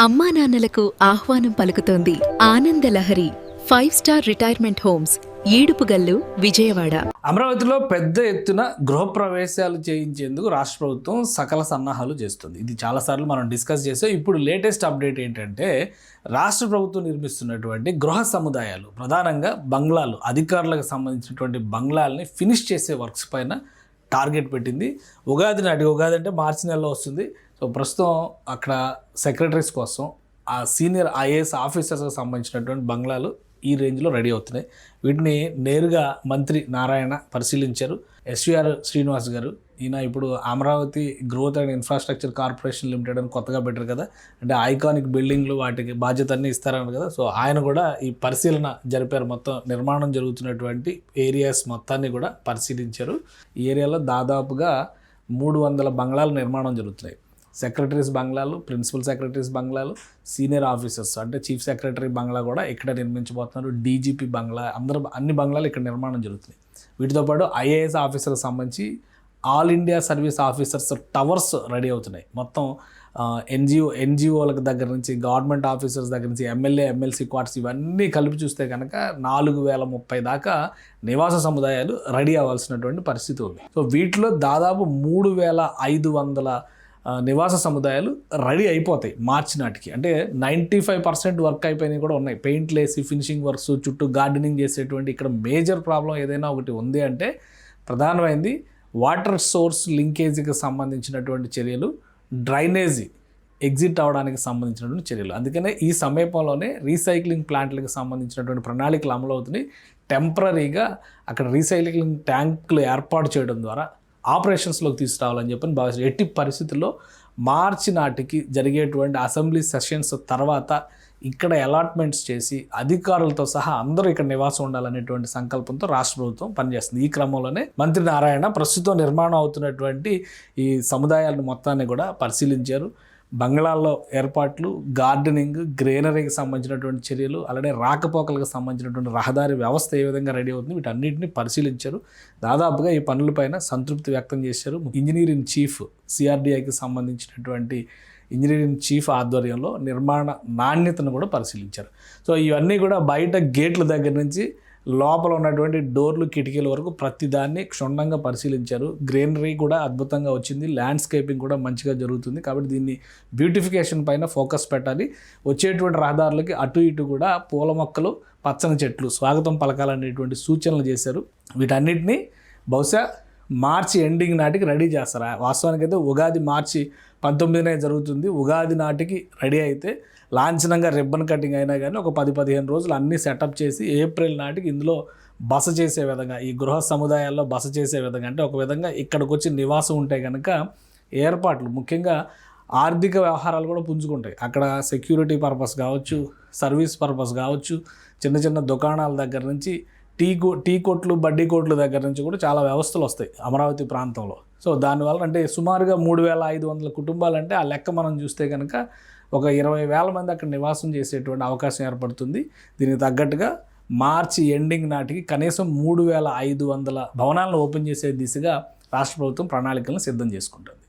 అమ్మా నాన్నలకు ఆహ్వానం పలుకుతోంది ఆనందలహరి 5-స్టార్ రిటైర్మెంట్ హోమ్స్ ఈడుపుగల్లు విజయవాడ. అమరావతిలో పెద్ద ఎత్తున గృహప్రవేశాలు చేయించేందుకు రాష్ట్ర ప్రభుత్వం సకల సన్నాహాలు చేస్తుంది. ఇది చాలాసార్లు మనం డిస్కస్ చేసాం. ఇప్పుడు లేటెస్ట్ అప్డేట్ ఏంటంటే రాష్ట్ర ప్రభుత్వం నిర్మిస్తున్నటువంటి గృహ సముదాయాలు, ప్రధానంగా బంగ్లాలు, అధికారులకు సంబంధించినటువంటి బంగ్లాలని ఫినిష్ చేసే వర్క్స్ పైన టార్గెట్ పెట్టింది. ఉగాది అంటే మార్చి నెలలో వస్తుంది. సో ప్రస్తుతం అక్కడ సెక్రటరీస్ కోసం ఆ సీనియర్ ఐఏఎస్ ఆఫీసర్స్కి సంబంధించినటువంటి బంగ్లాలు ఈ రేంజ్లో రెడీ అవుతున్నాయి. వీటిని నేరుగా మంత్రి నారాయణ పరిశీలించారు. ఎస్వీఆర్ శ్రీనివాస్ గారు, ఈయన ఇప్పుడు Amaravati growth and infrastructure corporation limited అని కొత్తగా పెట్టారు కదా, అంటే ఐకానిక్ బిల్డింగ్లు వాటికి బాధ్యత అన్నీ ఇస్తారన్నారు కదా. సో ఆయన కూడా ఈ పరిశీలన జరిపారు. మొత్తం నిర్మాణం జరుగుతున్నటువంటి ఏరియాస్ మొత్తాన్ని కూడా పరిశీలించారు. ఈ ఏరియాలో దాదాపుగా 300 బంగ్లాలు నిర్మాణం జరుగుతున్నాయి. సెక్రటరీస్ బంగ్లాలు, ప్రిన్సిపల్ సెక్రటరీస్ బంగ్లాలు, సీనియర్ ఆఫీసర్స్ అంటే చీఫ్ సెక్రటరీ బంగ్లా కూడా ఇక్కడ నిర్మించబోతున్నారు. డీజీపీ బంగ్లా, అన్ని బంగ్లాలు ఇక్కడ నిర్మాణం జరుగుతున్నాయి. వీటితో పాటు ఐఏఎస్ ఆఫీసర్కి సంబంధించి all India service officers towers ready అవుతున్నాయి. మొత్తం ఎన్జిఓలకు దగ్గర నుంచి, గవర్నమెంట్ ఆఫీసర్స్ దగ్గర నుంచి, ఎమ్మెల్సీ క్వార్టర్స్ ఇవన్నీ కలిపి చూస్తే కనుక 4030 దాకా నివాస సముదాయాలు రెడీ అవ్వాల్సినటువంటి పరిస్థితి ఉంది. సో వీటిలో దాదాపు 3500 నివాస సముదాయాలు రెడీ అయిపోతాయి మార్చి నాటికి. అంటే 95% వర్క్ అయిపోయినాయి కూడా ఉన్నాయి. పెయింట్లు వేసి ఫినిషింగ్ వర్క్స్, చుట్టూ గార్డెనింగ్ చేసేటువంటి. ఇక్కడ మేజర్ ప్రాబ్లం ఏదైనా ఒకటి ఉంది అంటే ప్రధానమైంది వాటర్ సోర్స్ లింకేజీకి సంబంధించినటువంటి చర్యలు, డ్రైనేజీ ఎగ్జిట్ అవ్వడానికి సంబంధించినటువంటి చర్యలు. అందుకనే ఈ సమీపంలోనే రీసైక్లింగ్ ప్లాంట్లకు సంబంధించినటువంటి ప్రణాళికలు అమలు అవుతున్నాయి. టెంపరీగా అక్కడ రీసైక్లింగ్ ట్యాంకులు ఏర్పాటు చేయడం ద్వారా ఆపరేషన్స్లోకి తీసుకురావాలని చెప్పని భావిస్తారు. ఎట్టి పరిస్థితుల్లో మార్చి నాటికి జరిగేటువంటి అసెంబ్లీ సెషన్స్ తర్వాత ఇక్కడ అలాట్మెంట్స్ చేసి అధికారులతో సహా అందరూ ఇక్కడ నివాసం ఉండాలనేటువంటి సంకల్పంతో రాష్ట్ర ప్రభుత్వం పనిచేస్తుంది. ఈ క్రమంలోనే మంత్రి నారాయణ ప్రస్తుతం నిర్మాణం అవుతున్నటువంటి ఈ సముదాయాలను మొత్తాన్ని కూడా పరిశీలించారు. బంగ్లాల్లో ఏర్పాట్లు, గార్డెనింగ్, గ్రీనరీకి సంబంధించినటువంటి చర్యలు, అలానే రాకపోకలకు సంబంధించినటువంటి రహదారి వ్యవస్థ ఏ విధంగా రెడీ అవుతుంది, వీటన్నిటిని పరిశీలించారు. దాదాపుగా ఈ పనులపైన సంతృప్తి వ్యక్తం చేశారు. ఇంజనీరింగ్ చీఫ్, సిఆర్డీఐకి సంబంధించినటువంటి ఇంజనీరింగ్ చీఫ్ ఆధ్వర్యంలో నిర్మాణ నాణ్యతను కూడా పరిశీలించారు. సో ఇవన్నీ కూడా బయట గేట్ల దగ్గర నుంచి లోపల ఉన్నటువంటి డోర్లు, కిటికీల వరకు ప్రతిదాన్ని క్షుణ్ణంగా పరిశీలించారు. గ్రీనరీ కూడా అద్భుతంగా వచ్చింది, ల్యాండ్స్కేపింగ్ కూడా మంచిగా జరుగుతుంది. కాబట్టి దీన్ని బ్యూటిఫికేషన్ పైన ఫోకస్ పెట్టాలి. వచ్చేటువంటి రహదారులకి అటు ఇటు కూడా పూల మొక్కలు, పచ్చని చెట్లు స్వాగతం పలకాలనేటువంటి సూచనలు చేశారు. వీటన్నిటినీ బహుశా మార్చి ఎండింగ్ నాటికి రెడీ చేస్తారు. వాస్తవానికి అయితే ఉగాది మార్చి 19నే జరుగుతుంది. ఉగాది నాటికి రెడీ అయితే లాంఛనంగా రిబ్బన్ కటింగ్ అయినా కానీ ఒక 10-15 రోజులు అన్నీ సెటప్ చేసి ఏప్రిల్ నాటికి ఇందులో బస చేసే విధంగా, ఈ గృహ సముదాయాల్లో బస చేసే విధంగా, అంటే ఒక విధంగా ఇక్కడికి వచ్చి నివాసం ఉంటే కనుక ఏర్పాట్లు, ముఖ్యంగా ఆర్థిక వ్యవహారాలు కూడా పుంజుకుంటాయి. అక్కడ సెక్యూరిటీ పర్పస్ కావచ్చు, సర్వీస్ పర్పస్ కావచ్చు, చిన్న చిన్న దుకాణాల దగ్గర నుంచి టీ కొట్లు, బడ్డీ కొట్లు దగ్గర నుంచి కూడా చాలా వ్యవస్థలు వస్తాయి అమరావతి ప్రాంతంలో. సో దానివల్ల అంటే సుమారుగా 3500 కుటుంబాలంటే ఆ లెక్క మనం చూస్తే కనుక ఒక 20,000 మంది అక్కడ నివాసం చేసేటువంటి అవకాశం ఏర్పడుతుంది. దీనికి తగ్గట్టుగా మార్చి ఎండింగ్ నాటికి కనీసం 3500 భవనాలను ఓపెన్ చేసే దిశగా రాష్ట్ర ప్రభుత్వం ప్రణాళికలను సిద్ధం చేసుకుంటుంది.